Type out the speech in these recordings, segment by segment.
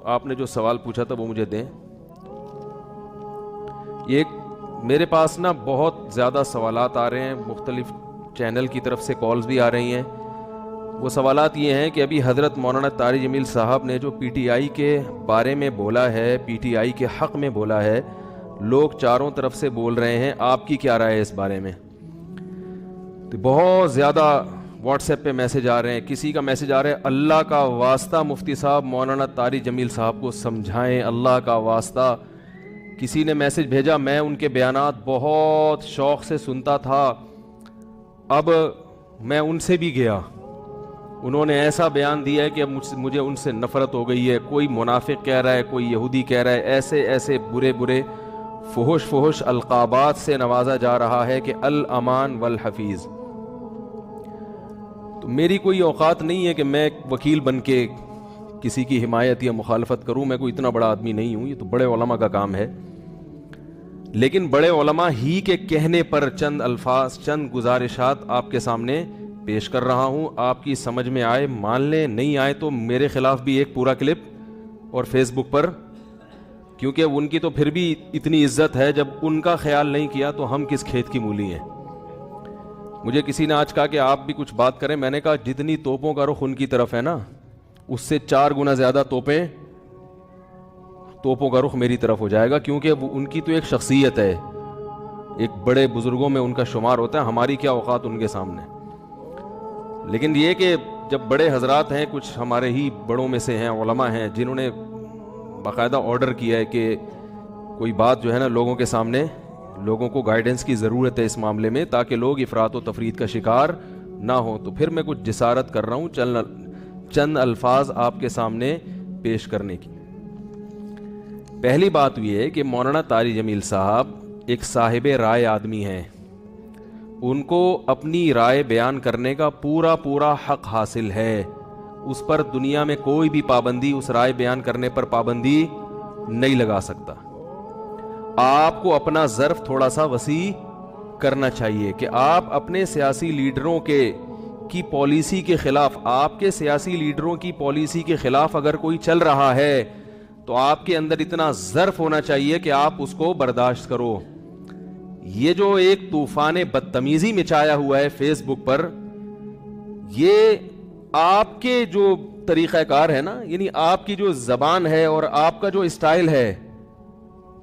آپ نے جو سوال پوچھا تھا وہ مجھے دیں. یہ میرے پاس نا بہت زیادہ سوالات آ رہے ہیں, مختلف چینل کی طرف سے کالز بھی آ رہی ہیں. وہ سوالات یہ ہیں کہ ابھی حضرت مولانا طاری جمیل صاحب نے جو پی ٹی آئی کے بارے میں بولا ہے, پی ٹی آئی کے حق میں بولا ہے, لوگ چاروں طرف سے بول رہے ہیں, آپ کی کیا رائے ہے اس بارے میں؟ تو بہت زیادہ واٹس ایپ پہ میسج آ رہے ہیں. کسی کا میسج آ رہا ہے, اللہ کا واسطہ مفتی صاحب مولانا طاری جمیل صاحب کو سمجھائیں, اللہ کا واسطہ. کسی نے میسج بھیجا, میں ان کے بیانات بہت شوق سے سنتا تھا, اب میں ان سے بھی گیا, انہوں نے ایسا بیان دیا ہے کہ اب مجھے ان سے نفرت ہو گئی ہے. کوئی منافق کہہ رہا ہے, کوئی یہودی کہہ رہا ہے, ایسے ایسے برے برے فحش القابات سے نوازا جا رہا ہے کہ الامان والحفیظ. تو میری کوئی اوقات نہیں ہے کہ میں وکیل بن کے کسی کی حمایت یا مخالفت کروں. میں کوئی اتنا بڑا آدمی نہیں ہوں, یہ تو بڑے علماء کا کام ہے. لیکن بڑے علماء ہی کے کہنے پر چند الفاظ, چند گزارشات آپ کے سامنے پیش کر رہا ہوں. آپ کی سمجھ میں آئے مان لیں, نہیں آئے تو میرے خلاف بھی ایک پورا کلپ اور فیس بک پر, کیونکہ ان کی تو پھر بھی اتنی عزت ہے, جب ان کا خیال نہیں کیا تو ہم کس کھیت کی مولی ہیں. مجھے کسی نے آج کہا کہ آپ بھی کچھ بات کریں. میں نے کہا جتنی توپوں کا رخ ان کی طرف ہے نا, اس سے 4 گنا زیادہ توپوں کا رخ میری طرف ہو جائے گا, کیونکہ وہ ان کی تو ایک شخصیت ہے, ایک بڑے بزرگوں میں ان کا شمار ہوتا ہے. ہماری کیا اوقات ان کے سامنے. لیکن یہ کہ جب بڑے حضرات ہیں, کچھ ہمارے ہی بڑوں میں سے ہیں, علماء ہیں, جنہوں نے باقاعدہ آرڈر کیا ہے کہ کوئی بات جو ہے نا لوگوں کے سامنے, لوگوں کو گائیڈنس کی ضرورت ہے اس معاملے میں, تاکہ لوگ افراط و تفرید کا شکار نہ ہوں, تو پھر میں کچھ جسارت کر رہا ہوں چند الفاظ آپ کے سامنے پیش کرنے کی. پہلی بات یہ ہے کہ مولانا طاری جمیل صاحب ایک صاحب رائے آدمی ہیں, ان کو اپنی رائے بیان کرنے کا پورا حق حاصل ہے. اس پر دنیا میں کوئی بھی پابندی, اس رائے بیان کرنے پر پابندی نہیں لگا سکتا. آپ کو اپنا ظرف تھوڑا سا وسیع کرنا چاہیے کہ آپ اپنے سیاسی لیڈروں کی پالیسی کے خلاف, آپ کے سیاسی لیڈروں کی پالیسی کے خلاف اگر کوئی چل رہا ہے تو آپ کے اندر اتنا ظرف ہونا چاہیے کہ آپ اس کو برداشت کرو. یہ جو ایک طوفان بدتمیزی مچایا ہوا ہے فیس بک پر, یہ آپ کے جو طریقہ کار ہے نا, یعنی آپ کی جو زبان ہے اور آپ کا جو اسٹائل ہے,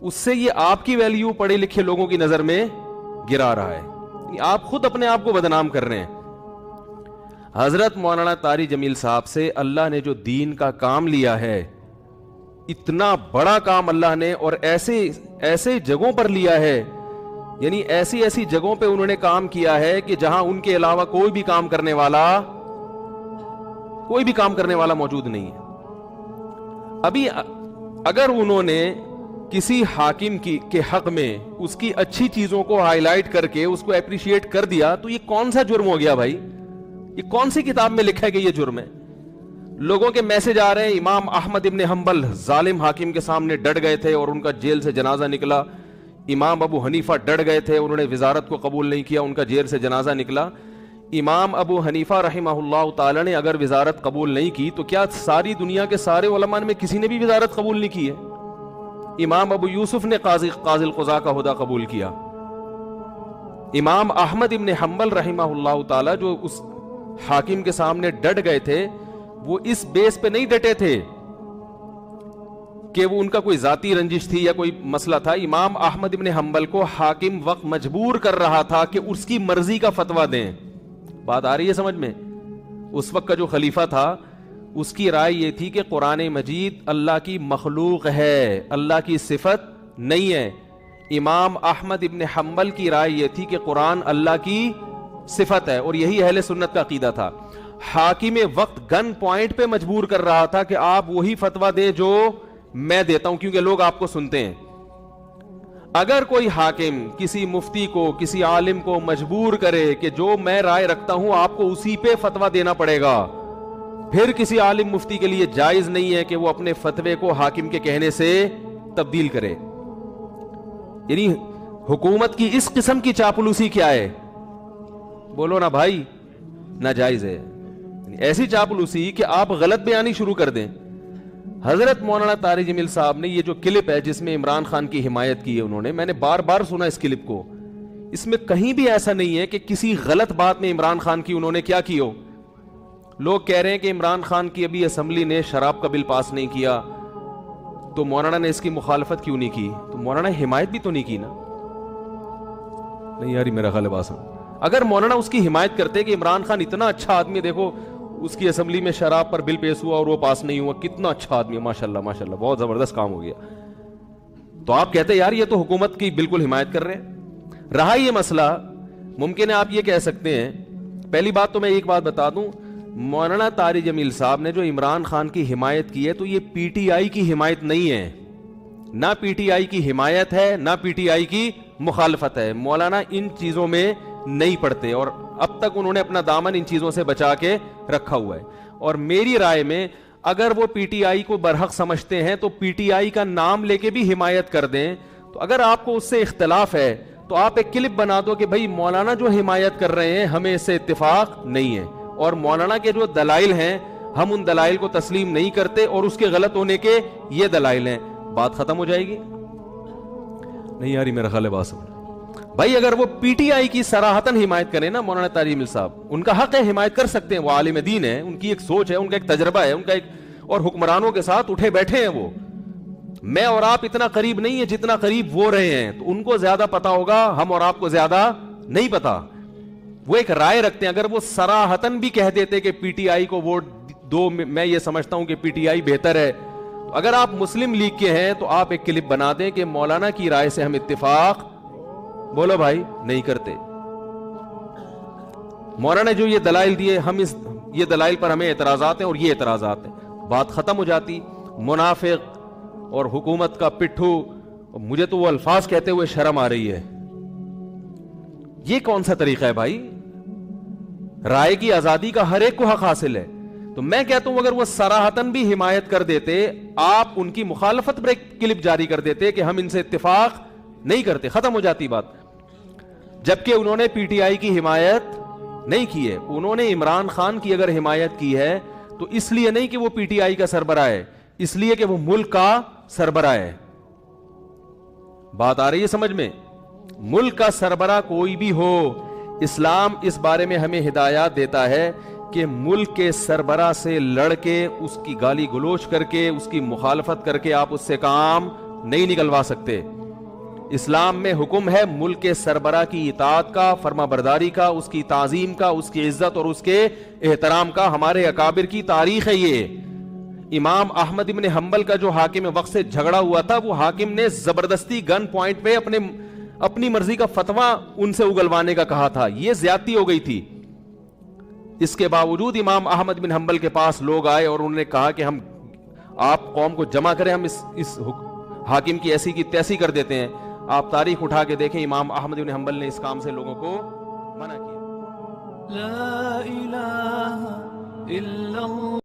اس سے یہ آپ کی ویلیو پڑھے لکھے لوگوں کی نظر میں گرا رہا ہے. آپ خود اپنے آپ کو بدنام کر رہے ہیں. حضرت مولانا طاری جمیل صاحب سے اللہ نے جو دین کا کام لیا ہے, اتنا بڑا کام اللہ نے, اور ایسے جگہوں پر لیا ہے, یعنی ایسی جگہوں پہ انہوں نے کام کیا ہے کہ جہاں ان کے علاوہ کوئی بھی کام کرنے والا موجود نہیں ہے. ابھی اگر انہوں نے کسی حاکم کے حق میں اس کی اچھی چیزوں کو ہائی لائٹ کر کے اس کو اپریشیٹ کر دیا, تو یہ کون سا جرم ہو گیا بھائی؟ یہ کون سی کتاب میں لکھا ہے کہ یہ جرم ہے؟ لوگوں کے میسج آ رہے ہیں, امام احمد ابن حنبل ظالم حاکم کے سامنے ڈٹ گئے تھے اور ان کا جیل سے جنازہ نکلا. امام ابو حنیفہ ڈٹ گئے تھے, انہوں نے وزارت کو قبول نہیں کیا, ان کا جیل سے جنازہ نکلا. امام ابو حنیفہ رحمہ اللہ تعالی نے اگر وزارت قبول نہیں کی تو کیا ساری دنیا کے سارے علماء میں کسی نے بھی وزارت قبول نہیں کی ہے؟ امام ابو یوسف نے قاضی القضاء کا عہدہ قبول کیا. امام احمد ابن حنبل رحمہ اللہ تعالی جو اس حاکم کے سامنے ڈٹ گئے تھے, وہ اس بیس پہ نہیں ڈٹے تھے کہ وہ ان کا کوئی ذاتی رنجش تھی یا کوئی مسئلہ تھا. امام احمد ابن حنبل کو حاکم وقت مجبور کر رہا تھا کہ اس کی مرضی کا فتویٰ دیں. بات آ رہی ہے سمجھ میں؟ اس وقت کا جو خلیفہ تھا, اس کی رائے یہ تھی کہ قرآن مجید اللہ کی مخلوق ہے, اللہ کی صفت نہیں ہے. امام احمد ابن حنبل کی رائے یہ تھی کہ قرآن اللہ کی صفت ہے, اور یہی اہل سنت کا عقیدہ تھا. حاکم وقت گن پوائنٹ پہ مجبور کر رہا تھا کہ آپ وہی فتویٰ دیں جو میں دیتا ہوں, کیونکہ لوگ آپ کو سنتے ہیں. اگر کوئی حاکم کسی مفتی کو, کسی عالم کو مجبور کرے کہ جو میں رائے رکھتا ہوں آپ کو اسی پہ فتویٰ دینا پڑے گا, پھر کسی عالم مفتی کے لیے جائز نہیں ہے کہ وہ اپنے فتوے کو حاکم کے کہنے سے تبدیل کرے. یعنی حکومت کی اس قسم کی چاپلوسی کیا ہے؟ بولو نا بھائی, ناجائز ہے. ایسی چاپلوسی کہ آپ غلط بیانی شروع کر دیں. حضرت مولانا طارق جمیل صاحب نے یہ جو کلپ ہے جس میں عمران خان کی حمایت کی ہے انہوں نے, میں نے بار بار سنا اس کلپ کو, اس میں کہیں بھی ایسا نہیں ہے کہ کسی غلط بات میں عمران خان کی انہوں نے کیا کی ہو. لوگ کہہ رہے ہیں کہ عمران خان کی ابھی اسمبلی نے شراب کا بل پاس نہیں کیا تو مولانا نے اس کی مخالفت کیوں نہیں کی, تو مولانا حمایت بھی تو نہیں کی نا. نہیں یار میرا خیال ہے, اگر مولانا اس کی حمایت کرتے کہ عمران خان اتنا اچھا آدمی, دیکھو اس کی اسمبلی میں شراب پر بل پیش ہوا اور وہ پاس نہیں ہوا, کتنا اچھا آدمی ہے, ماشاءاللہ ماشاءاللہ بہت زبردست کام ہو گیا, تو آپ کہتے یار یہ تو حکومت کی بالکل حمایت کر رہے ہیں. رہا یہ مسئلہ, ممکن ہے آپ یہ کہہ سکتے ہیں, پہلی بات تو میں ایک بات بتا دوں, مولانا طارق جمیل صاحب نے جو عمران خان کی حمایت کی ہے تو یہ پی ٹی آئی کی حمایت نہیں ہے, نہ پی ٹی آئی کی حمایت ہے نہ پی ٹی آئی کی مخالفت ہے. مولانا ان چیزوں میں نہیں پڑتے اور اب تک انہوں نے اپنا دامن ان چیزوں سے بچا کے رکھا ہوا ہے. اور میری رائے میں اگر وہ پی ٹی آئی کو برحق سمجھتے ہیں تو پی ٹی آئی کا نام لے کے بھی حمایت کر دیں. تو اگر آپ کو اس سے اختلاف ہے تو آپ ایک کلپ بنا دو کہ بھائی مولانا جو حمایت کر رہے ہیں ہمیں اس سے اتفاق نہیں ہے, اور مولانا کے جو دلائل ہیں ہم ان دلائل کو تسلیم نہیں کرتے اور اس کے غلط ہونے کے یہ دلائل ہیں, بات ختم ہو جائے گی. نہیں یار میرا خیال ہے بات سمجھ بھائی, اگر وہ پی ٹی آئی کی صراحتاً حمایت کریں نا مولانا طارق جمیل صاحب, ان کا حق ہے حمایت کر سکتے ہیں, وہ عالم دین ہے, ان کی ایک سوچ ہے, ان کا ایک تجربہ ہے, ان کا ایک, اور حکمرانوں کے ساتھ اٹھے بیٹھے ہیں وہ. میں اور آپ اتنا قریب نہیں ہے جتنا قریب وہ رہے ہیں, تو ان کو زیادہ پتا ہوگا, ہم اور آپ کو زیادہ نہیں پتا. وہ ایک رائے رکھتے ہیں, اگر وہ صراحتاً بھی کہہ دیتے کہ پی ٹی آئی کو ووٹ دو, میں یہ سمجھتا ہوں کہ پی ٹی آئی بہتر ہے, تو اگر آپ مسلم لیگ کے ہیں تو آپ ایک کلپ بنا دیں کہ مولانا کی رائے سے ہم اتفاق, بولو بھائی, نہیں کرتے. مولانا نے جو یہ دلائل دیے, ہم اس یہ دلائل پر ہمیں اعتراضات ہیں اور یہ اعتراضات ہیں, بات ختم ہو جاتی. منافق اور حکومت کا پٹھو, مجھے تو وہ الفاظ کہتے ہوئے شرم آ رہی ہے. یہ کون سا طریقہ ہے بھائی؟ رائے کی آزادی کا ہر ایک کو حق حاصل ہے. تو میں کہتا ہوں اگر وہ صراحتاً بھی حمایت کر دیتے, آپ ان کی مخالفت پر ایک کلپ جاری کر دیتے کہ ہم ان سے اتفاق نہیں کرتے, ختم ہو جاتی بات. جبکہ انہوں نے پی ٹی آئی کی حمایت نہیں کی ہے, انہوں نے عمران خان کی اگر حمایت کی ہے تو اس لیے نہیں کہ وہ پی ٹی آئی کا سربراہ ہے, اس لیے کہ وہ ملک کا سربراہ ہے. بات آ رہی ہے سمجھ میں؟ ملک کا سربراہ کوئی بھی ہو, اسلام اس بارے میں ہمیں ہدایات دیتا ہے کہ ملک کے سربراہ سے لڑ کے, اس کی گالی گلوچ کر کے, اس کی مخالفت کر کے آپ اس سے کام نہیں نکلوا سکتے. اسلام میں حکم ہے ملک کے سربراہ کی اطاعت کا, فرما برداری کا, اس کی تعظیم کا, اس کی عزت اور اس کے احترام کا. ہمارے اکابر کی تاریخ ہے یہ. امام احمد ابن حنبل کا جو حاکم وقت سے جھگڑا ہوا تھا, وہ حاکم نے زبردستی گن پوائنٹ پہ اپنی مرضی کا فتویٰ ان سے اگلوانے کا کہا تھا, یہ زیادتی ہو گئی تھی. اس کے باوجود امام احمد بن حنبل کے پاس لوگ آئے اور انہوں نے کہا کہ ہم, آپ قوم کو جمع کریں, ہم اس حاکم کی ایسی کی تیسی کر دیتے ہیں. آپ تاریخ اٹھا کے دیکھیں, امام احمد بن حنبل نے اس کام سے لوگوں کو منع کیا. لا الہ الا اللہ.